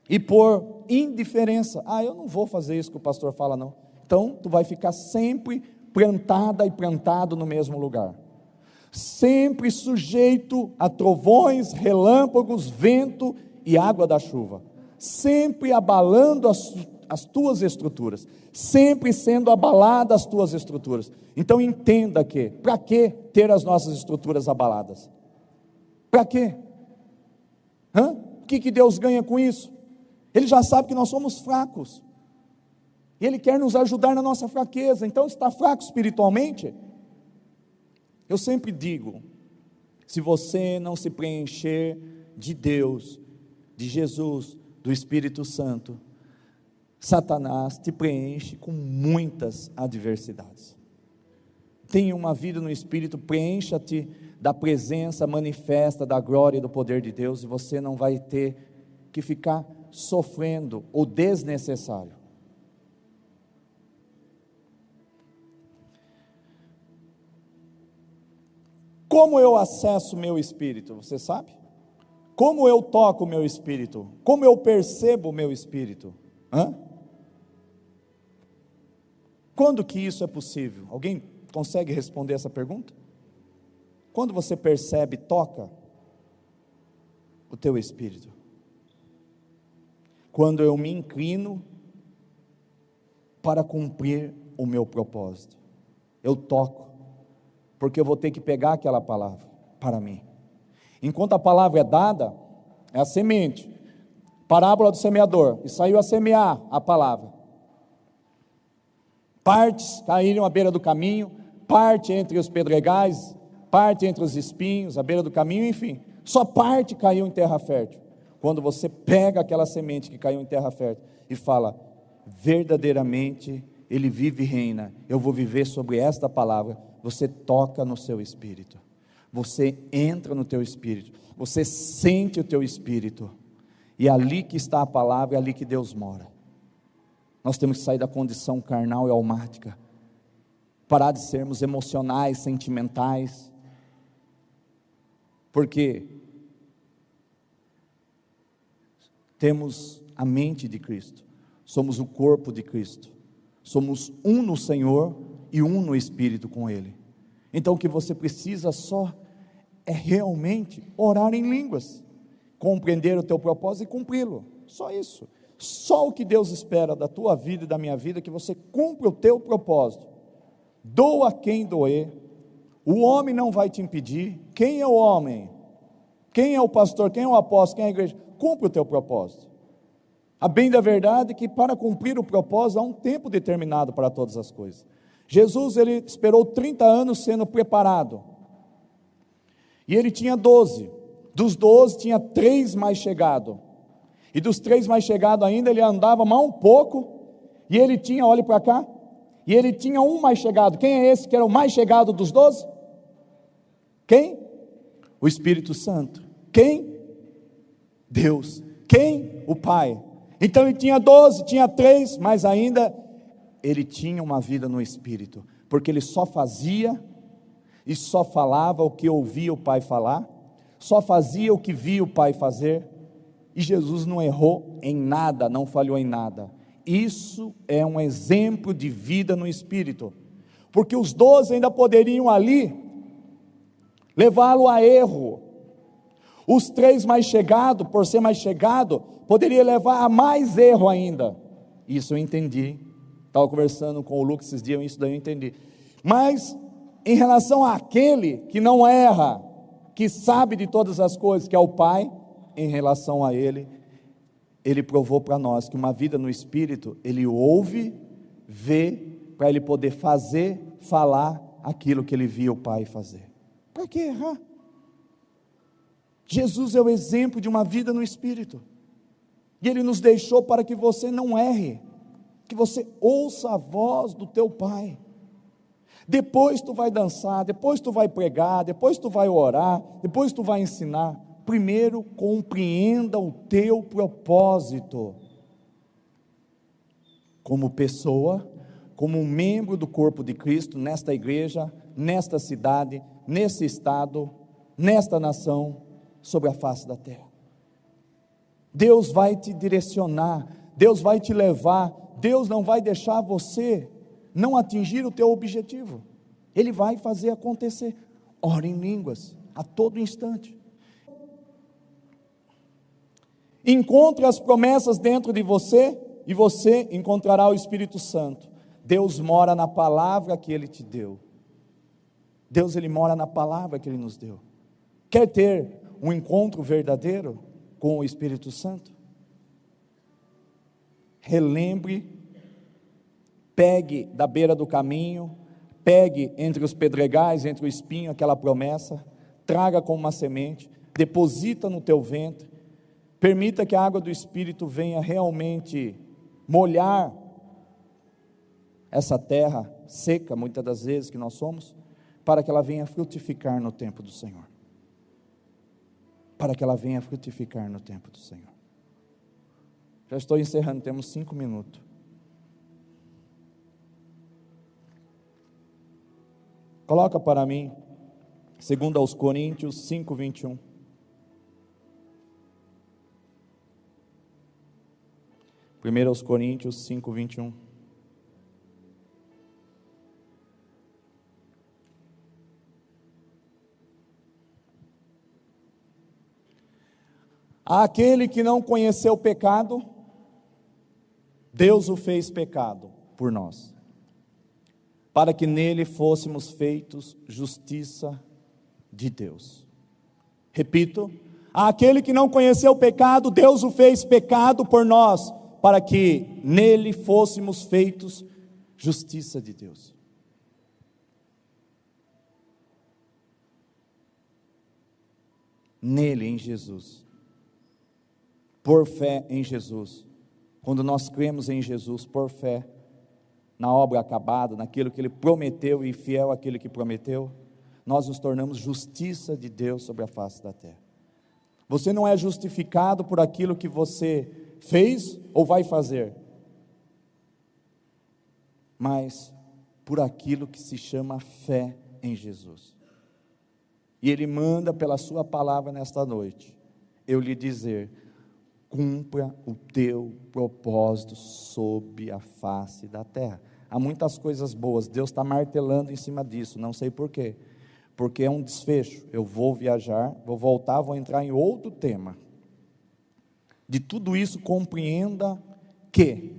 e por indiferença. Eu não vou fazer isso que o pastor fala, não. Então, tu vai ficar sempre plantada e plantado no mesmo lugar, sempre sujeito a trovões, relâmpagos, vento e água da chuva, sempre abalando as tuas estruturas, sempre sendo abaladas as tuas estruturas. Então entenda que, para que ter as nossas estruturas abaladas? Para quê? O que Deus ganha com isso? Ele já sabe que nós somos fracos, e Ele quer nos ajudar na nossa fraqueza. Então, está fraco espiritualmente? Eu sempre digo, se você não se preencher de Deus, de Jesus, do Espírito Santo, Satanás te preenche com muitas adversidades. Tenha uma vida no Espírito, preencha-te da presença manifesta, da glória e do poder de Deus, e você não vai ter que ficar sofrendo o desnecessário. Como eu acesso o meu espírito, você sabe? Como eu toco o meu espírito? Como eu percebo o meu espírito? Quando que isso é possível? Alguém consegue responder essa pergunta? Quando você percebe, toca o teu espírito? Quando eu me inclino para cumprir o meu propósito, eu toco, porque eu vou ter que pegar aquela palavra para mim. Enquanto a palavra é dada, é a semente, parábola do semeador, e saiu a semear a palavra. Partes caíram à beira do caminho, parte entre os pedregais, parte entre os espinhos, à beira do caminho, enfim, só parte caiu em terra fértil. Quando você pega aquela semente que caiu em terra fértil e fala, verdadeiramente Ele vive e reina, eu vou viver sobre esta palavra, você toca no seu espírito, você entra no teu espírito, você sente o teu espírito, e é ali que está a palavra, é ali que Deus mora. Nós temos que sair da condição carnal e almática, parar de sermos emocionais, sentimentais, porque temos a mente de Cristo, somos o corpo de Cristo, somos um no Senhor e um no Espírito com Ele. Então o que você precisa só é realmente orar em línguas, compreender o teu propósito e cumpri-lo, só isso. Só o que Deus espera da tua vida e da minha vida é que você cumpra o teu propósito. Doa quem doer, o homem não vai te impedir. Quem é o homem? Quem é o pastor? Quem é o apóstolo? Quem é a igreja? Cumpre o teu propósito. A bem da verdade é que para cumprir o propósito há um tempo determinado para todas as coisas. Jesus, ele esperou 30 anos sendo preparado, e ele tinha 12 Dos 12 tinha 3 mais chegados. E dos 3 mais chegados ainda, ele andava mais um pouco, e ele tinha, olhe para cá, e ele tinha um mais chegado. Quem é esse que era o mais chegado dos 12? Quem? O Espírito Santo. Quem? Deus. Quem? O Pai. Então ele tinha 12, tinha 3, mas ainda ele tinha uma vida no Espírito, porque ele só fazia e só falava o que ouvia o Pai falar, só fazia o que via o Pai fazer, e Jesus não errou em nada, não falhou em nada. Isso é um exemplo de vida no Espírito, porque os 12 ainda poderiam ali levá-lo a erro. Os 3 mais chegados, por ser mais chegado, poderia levar a mais erro ainda. Isso eu entendi. Estava conversando com o Lucas esses dias, isso daí eu entendi. Mas, em relação àquele que não erra, que sabe de todas as coisas, que é o Pai, em relação a ele provou para nós que uma vida no Espírito, ele ouve, vê, para ele poder fazer, falar aquilo que ele via o Pai fazer. Para que errar? Jesus é o exemplo de uma vida no Espírito, e Ele nos deixou para que você não erre, que você ouça a voz do teu Pai. Depois tu vai dançar, depois tu vai pregar, depois tu vai orar, depois tu vai ensinar. Primeiro compreenda o teu propósito, como pessoa, como um membro do corpo de Cristo, nesta igreja, nesta cidade, nesse estado, nesta nação, sobre a face da terra. Deus vai te direcionar, Deus vai te levar, Deus não vai deixar você não atingir o teu objetivo, Ele vai fazer acontecer. Ore em línguas, a todo instante. Encontre as promessas dentro de você, e você encontrará o Espírito Santo. Deus mora na palavra que Ele te deu. Deus, Ele mora na palavra que Ele nos deu. Quer ter um encontro verdadeiro com o Espírito Santo? Relembre, pegue da beira do caminho, pegue entre os pedregais, entre o espinho, aquela promessa, traga como uma semente, deposita no teu ventre, permita que a água do Espírito venha realmente molhar essa terra seca, muitas das vezes que nós somos, para que ela venha frutificar no tempo do Senhor. Para que ela venha frutificar no tempo do Senhor. Já estou encerrando, temos 5 minutos. Coloca para mim, 2 aos Coríntios 5, 21. Primeiro aos Coríntios 5, 21. Aquele que não conheceu o pecado, Deus o fez pecado por nós, para que nele fôssemos feitos justiça de Deus. Repito, aquele que não conheceu o pecado, Deus o fez pecado por nós, para que nele fôssemos feitos justiça de Deus. Nele, em Jesus. Por fé em Jesus, quando nós cremos em Jesus, por fé, na obra acabada, naquilo que Ele prometeu, e fiel àquele que prometeu, nós nos tornamos justiça de Deus sobre a face da terra. Você não é justificado por aquilo que você fez ou vai fazer, mas por aquilo que se chama fé em Jesus. E Ele manda pela sua palavra nesta noite, eu lhe dizer: cumpra o teu propósito sob a face da terra. Há muitas coisas boas, Deus está martelando em cima disso, não sei porquê, porque é um desfecho. Eu vou viajar, vou voltar, vou entrar em outro tema. De tudo isso, compreenda que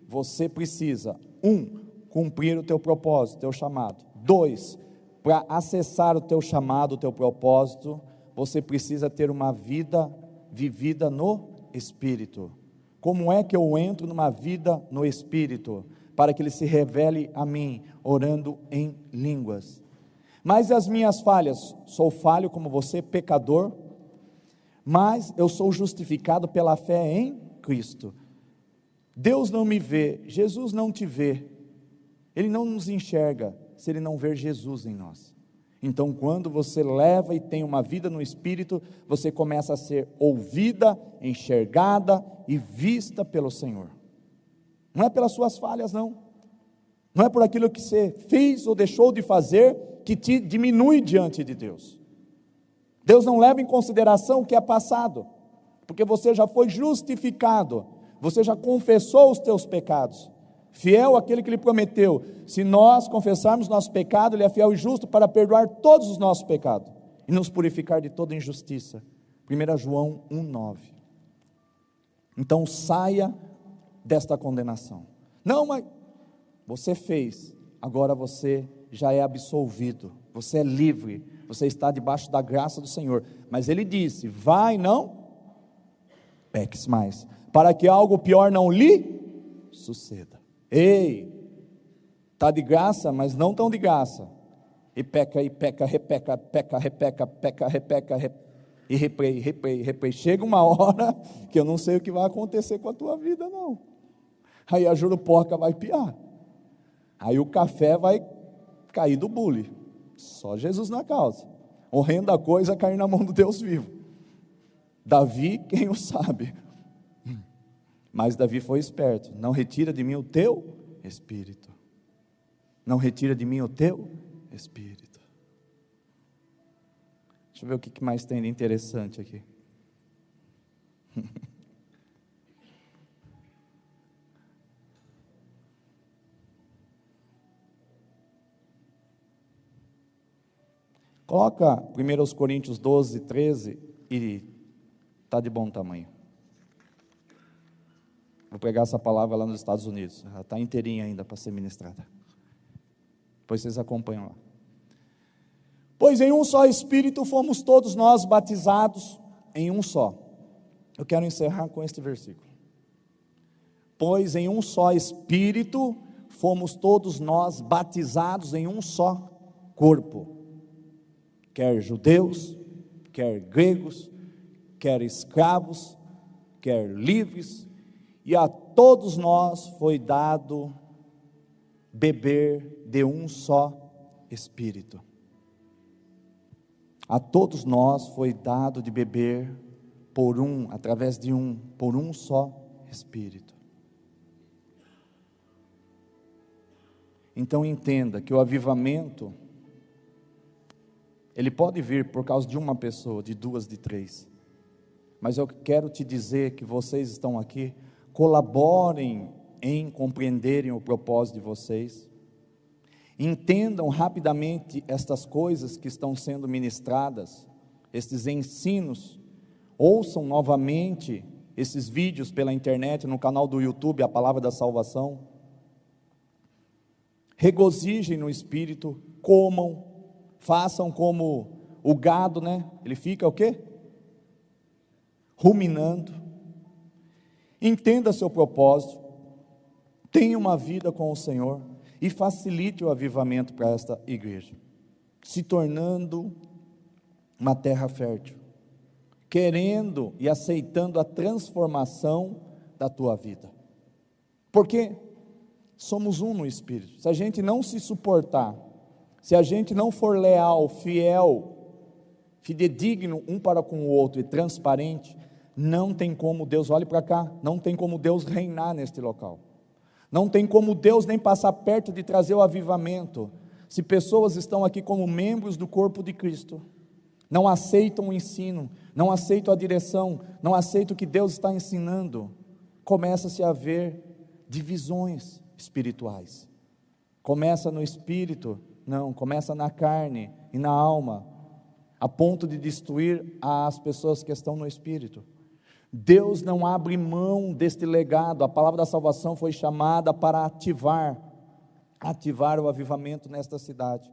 você precisa, 1, cumprir o teu propósito, o teu chamado. 2, para acessar o teu chamado, o teu propósito, você precisa ter uma vida vivida no Espírito. Como é que eu entro numa vida no Espírito? Para que Ele se revele a mim, orando em línguas. Mas as minhas falhas, sou falho como você, pecador, mas eu sou justificado pela fé em Cristo. Deus não me vê, Jesus não te vê, Ele não nos enxerga se Ele não ver Jesus em nós. Então, quando você leva e tem uma vida no Espírito, você começa a ser ouvida, enxergada e vista pelo Senhor. Não é pelas suas falhas, não. Não é por aquilo que você fez ou deixou de fazer que te diminui diante de Deus. Deus não leva em consideração o que é passado, porque você já foi justificado, você já confessou os teus pecados. Fiel aquele que lhe prometeu, se nós confessarmos nosso pecado, Ele é fiel e justo para perdoar todos os nossos pecados e nos purificar de toda injustiça. 1 João 1,9. Então saia desta condenação. Não, mas você fez, agora você já é absolvido, você é livre, você está debaixo da graça do Senhor. Mas Ele disse, vai, não peques mais, para que algo pior não lhe suceda. Ei, está de graça, mas não tão de graça, e peca, repeca, e replay, chega uma hora, que eu não sei o que vai acontecer com a tua vida não, aí a juruporca vai piar, aí o café vai cair do bule, só Jesus na causa, horrenda coisa cair na mão do Deus vivo. Davi, quem o sabe, mas Davi foi esperto, não retira de mim o teu Espírito, não retira de mim o teu Espírito. Deixa eu ver o que mais tem de interessante aqui. Coloca 1 Coríntios 12, 13 e está de bom tamanho. Vou pegar essa palavra lá nos Estados Unidos, ela está inteirinha ainda para ser ministrada. Depois vocês acompanham lá. Pois em um só Espírito fomos todos nós batizados em um só. Eu quero encerrar com este versículo. Pois em um só Espírito fomos todos nós batizados em um só corpo. Quer judeus, quer gregos, quer escravos, quer livres, e a todos nós foi dado beber de um só Espírito. A todos nós foi dado de beber por um só Espírito. Então entenda que o avivamento, ele pode vir por causa de uma pessoa, de duas, de três, mas eu quero te dizer que vocês estão aqui, colaborem em compreenderem o propósito de vocês, entendam rapidamente estas coisas que estão sendo ministradas, estes ensinos, ouçam novamente esses vídeos pela internet, no canal do YouTube, a Palavra da Salvação, regozijem no Espírito, comam, façam como o gado, né? Ele fica o quê? Ruminando. Entenda seu propósito, tenha uma vida com o Senhor e facilite o avivamento para esta igreja, se tornando uma terra fértil, querendo e aceitando a transformação da tua vida, porque somos um no Espírito. Se a gente não se suportar, se a gente não for leal, fiel, fidedigno um para com o outro e transparente, não tem como Deus, olhe para cá, não tem como Deus reinar neste local, não tem como Deus nem passar perto de trazer o avivamento, se pessoas estão aqui como membros do corpo de Cristo, não aceitam o ensino, não aceitam a direção, não aceitam o que Deus está ensinando, começa-se a haver divisões espirituais, começa no espírito, não, começa na carne e na alma, a ponto de destruir as pessoas que estão no espírito. Deus não abre mão deste legado, a palavra da salvação foi chamada para ativar o avivamento nesta cidade,